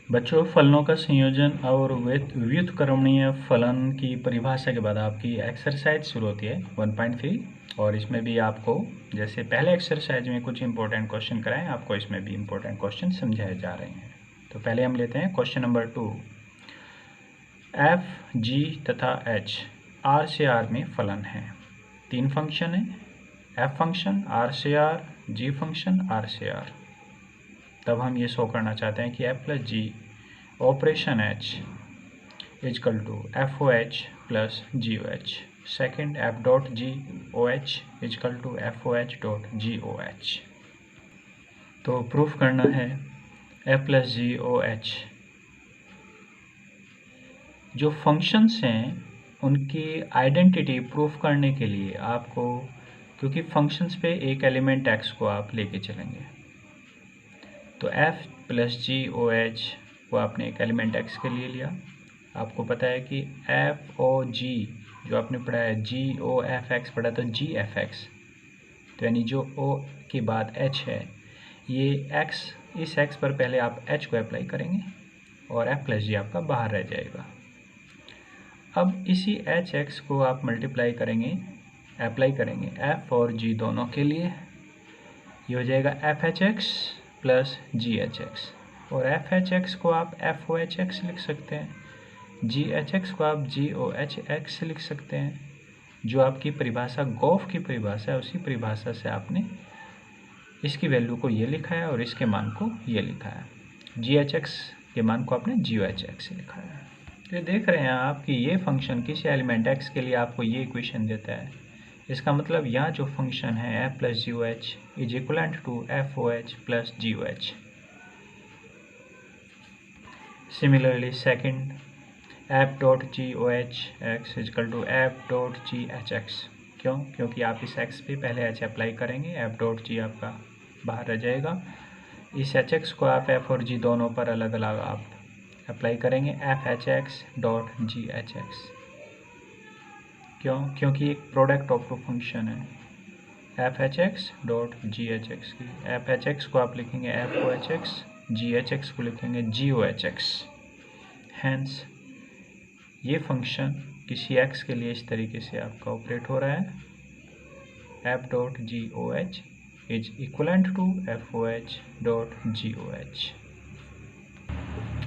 बच्चों, फलनों का संयोजन और व्युत्क्रमणीय फलन की परिभाषा के बाद आपकी एक्सरसाइज शुरू होती है 1.3। और इसमें भी आपको जैसे पहले एक्सरसाइज में कुछ इंपॉर्टेंट क्वेश्चन कराएं, आपको इसमें भी इंपॉर्टेंट क्वेश्चन समझाए जा रहे हैं। तो पहले हम लेते हैं क्वेश्चन नंबर 2। एफ, जी तथा एच आर से आर में फलन है। 3 फंक्शन है, एफ फंक्शन आर से आर, जी फंक्शन आर से आर। तब हम ये शो करना चाहते हैं कि F plus G operation H equal to F O H plus G O H. Second, F dot G O H equal to F O H dot G O H. तो proof करना है F plus G O H. जो functions हैं उनकी identity proof करने के लिए आपको, क्योंकि फंक्शंस पे एक एलिमेंट एक्स को आप लेके चलेंगे, तो F plus G O H को आपने एक एलिमेंट एक्स के लिए लिया। आपको पता है कि एफ ओ जी जो आपने पढ़ा है, जी ओ एफ एक्स पढ़ा, तो जी एफ एक्स, तो यानी जो ओ के बाद एच है, ये एक्स, इस एक्स पर पहले आप एच को अप्लाई करेंगे और एफ प्लस जी आपका बाहर रह जाएगा। अब इसी एच एक्स को आप मल्टीप्लाई करेंगे, अप्लाई करेंगे एफ और जी दोनों के लिए। ये हो जाएगा एफ एच एक्स प्लस जी एच एक्स, और एफ एच एक्स को आप एफ ओ एच एक्स लिख सकते हैं, जी एच एक्स को आप जी ओ एच एक्स लिख सकते हैं। जो आपकी परिभाषा गॉफ की परिभाषा है, उसी परिभाषा से आपने इसकी वैल्यू को ये लिखा है और इसके मान को ये लिखा है। जी एच एक्स के मान को आपने जी ओ एच एक्स लिखा है। तो ये देख रहे हैं आप कि ये फंक्शन किसी एलिमेंट एक्स के लिए आपको ये इक्वेशन देता है। इसका मतलब यहाँ जो फंक्शन है F plus G O H is equivalent to F O H plus G O H. Similarly second, F dot G O H X is equal to F dot G H X. क्यों? क्योंकि आप इस X पे पहले H apply करेंगे, F dot G आपका बाहर रह जाएगा। इस एच एक्स को आप एफ और जी दोनों पर अलग अलग आप अप्लाई करेंगे, F H X dot G H X. क्यों? क्योंकि एक प्रोडक्ट ऑफ फंक्शन है F H X dot G H X की। एफ एच एक्स को आप लिखेंगे F O H X, G H X को लिखेंगे G O H X. Hence ये फंक्शन किसी एक्स के लिए इस तरीके से आपका ऑपरेट हो रहा है, F dot G O H is equivalent to F O H dot G O H.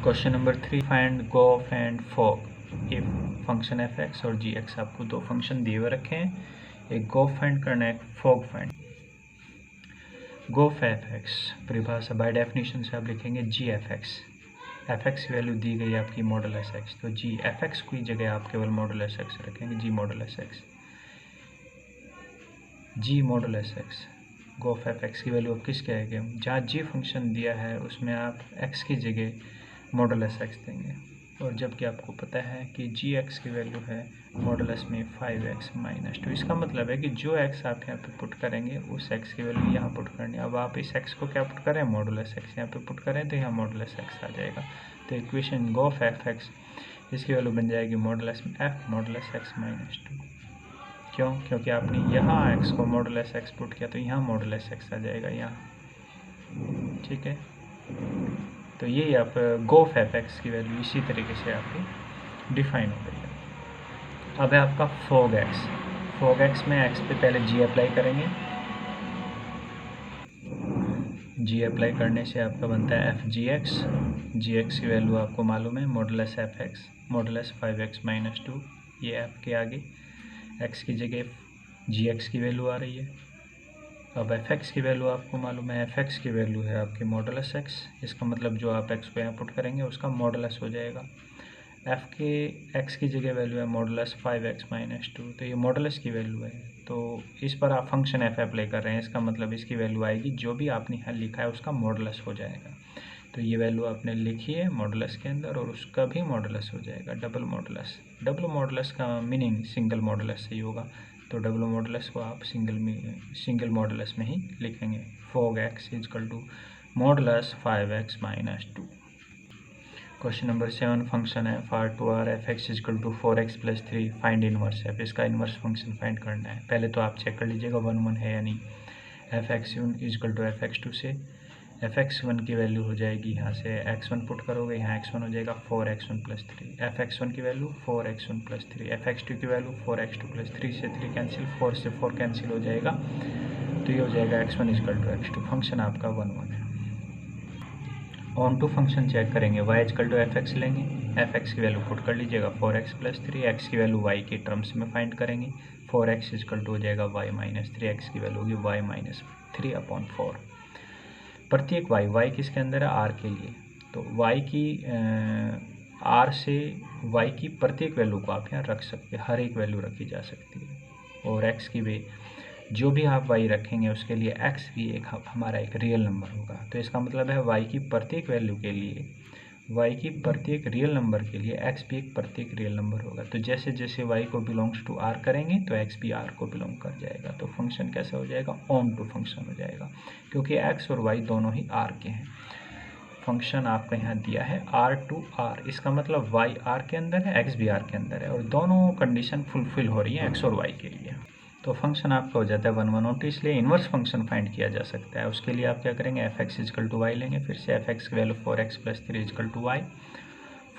Question number 3, find gof and fog if function F X और जी एक्स। आपको 2 फंक्शन दिए हुए रखे हैं, एक गॉफ फाइंड करना है, एक fog find. Gof F X परिभाषा बाय डेफिनेशन से आप लिखेंगे G F X. F x की वैल्यू दी गई है आपकी मॉडल एस एक्स, तो जी एफ एक्स की जगह आप केवल मॉडल एस एक्स रखेंगे, g modulus x, g modulus x. G of F x की वैल्यू आप किसके आएंगे, जहाँ जी फंक्शन दिया है उसमें आप एक्स की जगह मॉडल एस एक्स देंगे। और जबकि आपको पता है कि जी एक्स की वैल्यू है मॉडुलस में 5x माइनस 2। इसका मतलब है कि जो x आप यहाँ पे पुट करेंगे उस x की वैल्यू यहाँ पुट करनी है। अब आप इस x को क्या पुट करें, मॉडुलस x यहाँ पे पुट करें, तो यहाँ मॉडुलस x आ जाएगा। तो इक्वेशन गॉफ एफ एक्स, इसकी वैल्यू बन जाएगी modulus F modulus x minus 2। क्यों? क्योंकि आपने यहाँ x को मॉडुलस x पुट किया, तो यहाँ मॉडुलस x आ जाएगा यहाँ। ठीक है, तो ये आप गॉफ एफ एक्स की वैल्यू इसी तरीके से आपकी डिफाइन हो गई है। अब है आपका फॉग एक्स। फॉग एक्स में एक्स पे पहले जी अप्लाई करेंगे, जी अप्लाई करने से आपका बनता है एफ जी एक्स। जी एक्स की वैल्यू आपको मालूम है modulus F x modulus 5x minus 2। ये एफ के आगे एक्स की जगह जी एक्स की वैल्यू आ रही है। अब एफ एक्स की वैल्यू आपको मालूम है, एफ एक्स की वैल्यू है आपकी मॉडुलस एक्स। इसका मतलब जो आप एक्स को यहाँ पुट करेंगे उसका मॉडुलस हो जाएगा। एफ के एक्स की जगह वैल्यू है मॉडुलस 5x माइनस 2, तो ये मॉडुलस की वैल्यू है। तो इस पर आप फंक्शन एफ अप्लाई कर रहे हैं, इसका मतलब इसकी वैल्यू आएगी जो भी आपने यहाँ लिखा है उसका मॉडुलस हो जाएगा। तो ये वैल्यू आपने लिखी है मॉडुलस के अंदर और उसका भी मॉडुलस हो जाएगा, डबल मॉडुलस। डबल मॉडुलस का मीनिंग सिंगल मॉडुलस से ही होगा, तो डबल मॉडुलस को आप सिंगल मॉडुलस में ही लिखेंगे। Fog x is equal to modulus 5x minus 2। Question number 7, function है f R to R f x is equal to 4x plus 3, find inverse f. इसका इनवर्स फंक्शन फाइंड करना है। पहले तो आप चेक कर लीजिएगा 1 1 है या नहीं। F x is equal to F X 2 से fx1 की वैल्यू हो जाएगी, यहाँ से x1 पुट करोगे, यहाँ x1 हो जाएगा 4x1 + 3, fx1 की वैल्यू 4x1 + 3, fx2 की वैल्यू 4x2 + 3 से 3 कैंसिल, 4 से 4 कैंसिल हो जाएगा, तो ये हो जाएगा x1 = x2। फंक्शन आपका 1 1 है। ऑन टू फंक्शन चेक करेंगे, y = fx लेंगे, fx की वैल्यू पुट कर लीजिएगा 4x + 3, x की वैल्यू y के टर्म्स में फाइंड करेंगे, 4x = हो जाएगा y - 3, x की वैल्यू होगी y - 3/4। प्रत्येक y किसके अंदर है, r के लिए, तो y की r से y की प्रत्येक वैल्यू को आप यहाँ रख सकते हैं, हर एक वैल्यू रखी जा सकती है। और x की भी जो भी आप y रखेंगे उसके लिए x भी एक हमारा एक रियल नंबर होगा। तो इसका मतलब है y की प्रत्येक वैल्यू के लिए, y की प्रत्येक रियल नंबर के लिए x भी एक प्रत्येक रियल नंबर होगा। तो जैसे जैसे y को बिलोंग्स टू r करेंगे तो x भी r को बिलोंग कर जाएगा। तो फंक्शन कैसा हो जाएगा, ऑन टू फंक्शन हो जाएगा, क्योंकि x और y दोनों ही r के हैं। फंक्शन आपका यहाँ दिया है r to r, इसका मतलब y r के अंदर है, x भी r के अंदर है, और दोनों कंडीशन फुलफिल हो रही है x और y के लिए। तो फंक्शन आपका हो जाता है 1 1 1, तो इसलिए इन्वर्स फंक्शन फाइंड किया जा सकता है। उसके लिए आप क्या करेंगे, fx = y लेंगे, फिर से fx की value 4x + 3 = y,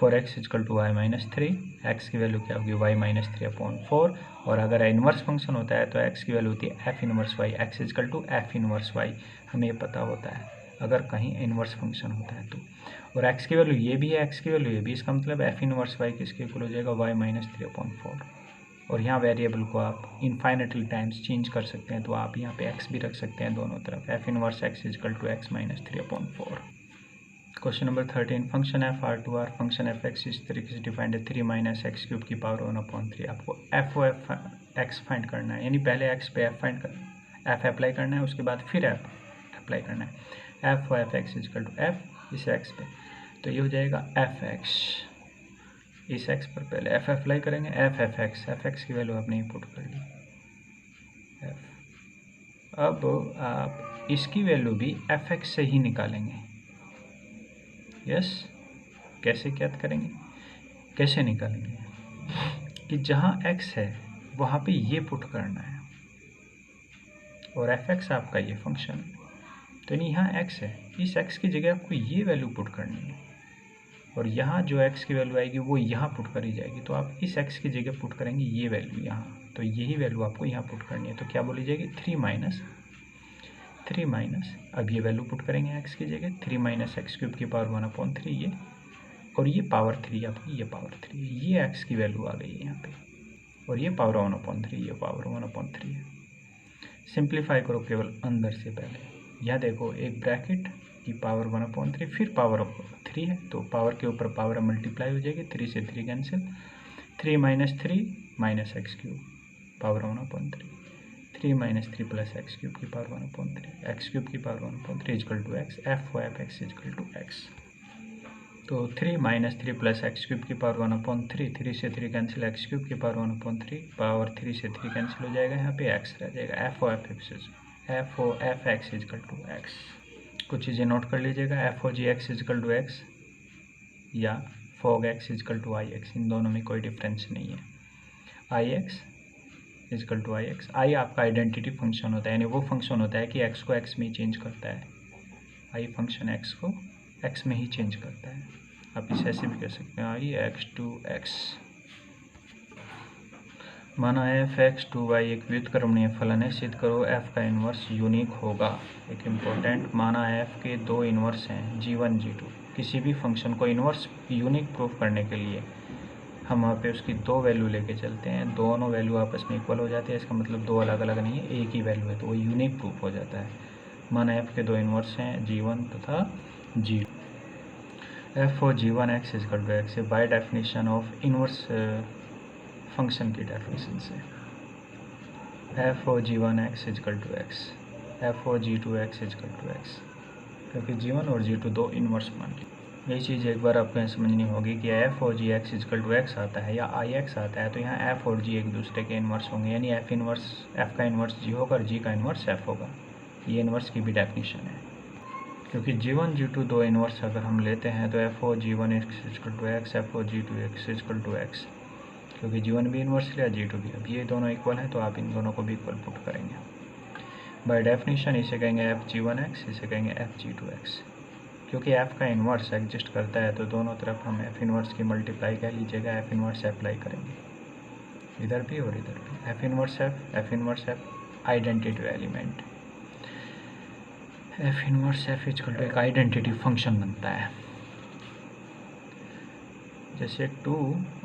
4x = y - 3, x की वैल्यू क्या होगी y - 3/4, और अगर इन्वर्स फंक्शन होता है तो x की वैल्यू होती है f inverse y, x = f inverse y, हमें ये पता होता है अगर कहीं इन्वर्स फंक्शन होता है तो। और x की वैल्यू ये भी है, x की वैल्यू ये भी, इसका मतलब f इनवर्स y किसके इक्वल हो जाएगा y - 3/4। और यहाँ वेरिएबल को आप इनफाइनेटली टाइम्स चेंज कर सकते हैं, तो आप यहाँ पे x भी रख सकते हैं दोनों तरफ, f inverse x = x - 3/4। Question number 13, function f r to r, function f x इस तरीके से डिफाइंड है 3 - x³ की पावर 1/3। आपको f x फाइंड करना है, यानी पहले x पे f अप्लाई करना है, उसके बाद फिर f अप्लाई करना है, f x = f इस x पे, तो ये हो जाएगा f(x), इस x पर पहले f अप्लाई करेंगे, f(x) की वैल्यू आपने पुट कर ली f। अब आप इसकी वैल्यू भी f(x) से ही निकालेंगे। यस, कैसे ज्ञात करेंगे, कैसे निकालेंगे कि जहाँ x है वहाँ पे ये पुट करना है, और f(x) आपका ये फंक्शन है, तो नहीं यहाँ x है, इस x की जगह आपको ये वैल्यू पुट करनी है, और यहाँ जो x की वैल्यू आएगी वो यहाँ पुट करी जाएगी, तो आप इस x की जगह पुट करेंगे ये वैल्यू यहाँ, तो यही वैल्यू आपको यहाँ पुट करनी है। तो क्या बोली जाएगी 3 माइनस, अब ये वैल्यू पुट करेंगे x की जगह, 3 - x³ की पावर 1/3 ये, और ये पावर 3 आपकी, ये पावर 3, ये x की वैल्यू आ गई है यहाँ पे, और ये पावर 1/3, ये पावर 1/3 है। सिंप्लीफाई करो केवल अंदर से पहले, यहाँ देखो एक ब्रैकेट की पावर 1/3, फिर पावर 3 है, तो पावर के ऊपर पावर मल्टीप्लाई हो जाएगी, 3 से 3 कैंसिल, 3 - 3 - x³ पावर 1/3, 3 - 3 + x³ की पावर 1/3, x³ की पावर 1/3 = x, f(x) = x। तो 3 - 3 + x³ की पावर 1/3, 3 से 3 कैंसिल, x³ की पावर 1/3, पावर 3 से 3 कैंसिल हो जाएगा, यहाँ पे x रह जाएगा, f(x) = x। कुछ चीज़ें नोट कर लीजिएगा, f(x) = x या fog(x) = ix, इन दोनों में कोई डिफरेंस नहीं है। ix = ix, i आपका आइडेंटिटी फंक्शन होता है, यानी वो फंक्शन होता है कि x को x में ही चेंज करता है, i फंक्शन x को x में ही चेंज करता है। आप इसे ऐसे भी कह सकते हैं i x to x। माना f(x to y) एक व्युत्क्रमणीय फलन है, सिद्ध करो f का इन्वर्स यूनिक होगा। एक इम्पोर्टेंट, माना f के दो इन्वर्स हैं g1 g2, किसी भी फंक्शन को इन्वर्स यूनिक प्रूफ करने के लिए हम वहाँ पे उसकी दो वैल्यू लेके चलते हैं, दोनों वैल्यू आपस में इक्वल हो जाते हैं, इसका मतलब दो अलग अलग नहीं है, एक ही वैल्यू है, तो वो यूनिक प्रूफ हो जाता है। माना f के दो इन्वर्स हैं g1 तथा g2, f और g1(x) = x है by definition of inverse function की डेफिनेशन से, f और g1(x) = x, f और g2(x) = x, क्योंकि g1 और g2 दो इन्वर्स मान ली। यही चीज़ एक बार आपको समझनी होगी कि f और g(x) = x आता है या ix आता है, तो यहाँ f और g एक दूसरे के इन्वर्स होंगे, यानी f का इन्वर्स g होगा और g का इन्वर्स f होगा। ये इन्वर्स की भी डेफिनेशन है, क्योंकि g1 g2 दो इन्वर्स अगर हम लेते हैं तो f और g1(x) = x, f और g2(x) = x, क्योंकि g1 भी इन्वर्स लिया g2 भी। अब ये दोनों इक्वल हैं तो आप इन दोनों को भी इक्वल पुट करेंगे। बाय डेफिनेशन इसे कहेंगे एफ जी वन एक्स, इसे कहेंगे एफ जी टू एक्स। क्योंकि एफ का इन्वर्स एग्जिस्ट करता है तो दोनों तरफ हम एफ इन्वर्स की मल्टीप्लाई कह लीजिएगा, एफ इन्वर्स अप्लाई करेंगे इधर भी और इधर भी। F inverse F identity element, F inverse F equal to एक आइडेंटिटी फंक्शन बनता है। जैसे 2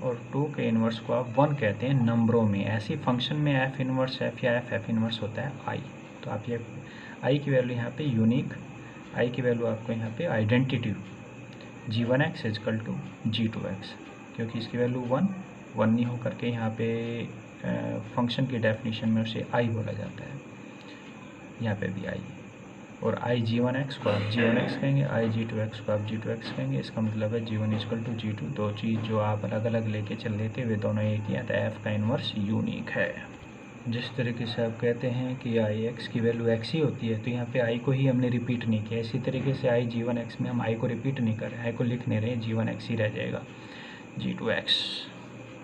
और 2 के इन्वर्स को आप 1 कहते हैं नंबरों में, ऐसी फंक्शन में एफ इन्वर्स एफ या एफ इन्वर्स होता है आई। तो आप ये आई की वैल्यू यहाँ पे यूनिक, आई की वैल्यू आपको यहाँ पे identity g1x is equal to g2x, क्योंकि इसकी वैल्यू 1 नहीं होकर के यहाँ पे फंक्शन की डेफिनेशन में उसे आई बोला जाता है, यहाँ पे भी आई। और आई g1x को आप g1x कहेंगे, आई g2x को आप g2x कहेंगे। इसका मतलब है g1 इजकल टू g2, दो चीज़ जो आप अलग अलग लेके चल लेते वे दोनों एक ही आता है, एफ का इन्वर्स यूनिक है। जिस तरीके से आप कहते हैं कि आई एक्स की वैल्यू एक्स ही होती है, तो यहाँ पे आई को ही हमने रिपीट नहीं किया। इसी तरीके से आई g1x में हम आई को रिपीट नहीं कर रहे, आई को लिख नहीं रहे, g1x ही रह जाएगा g2x।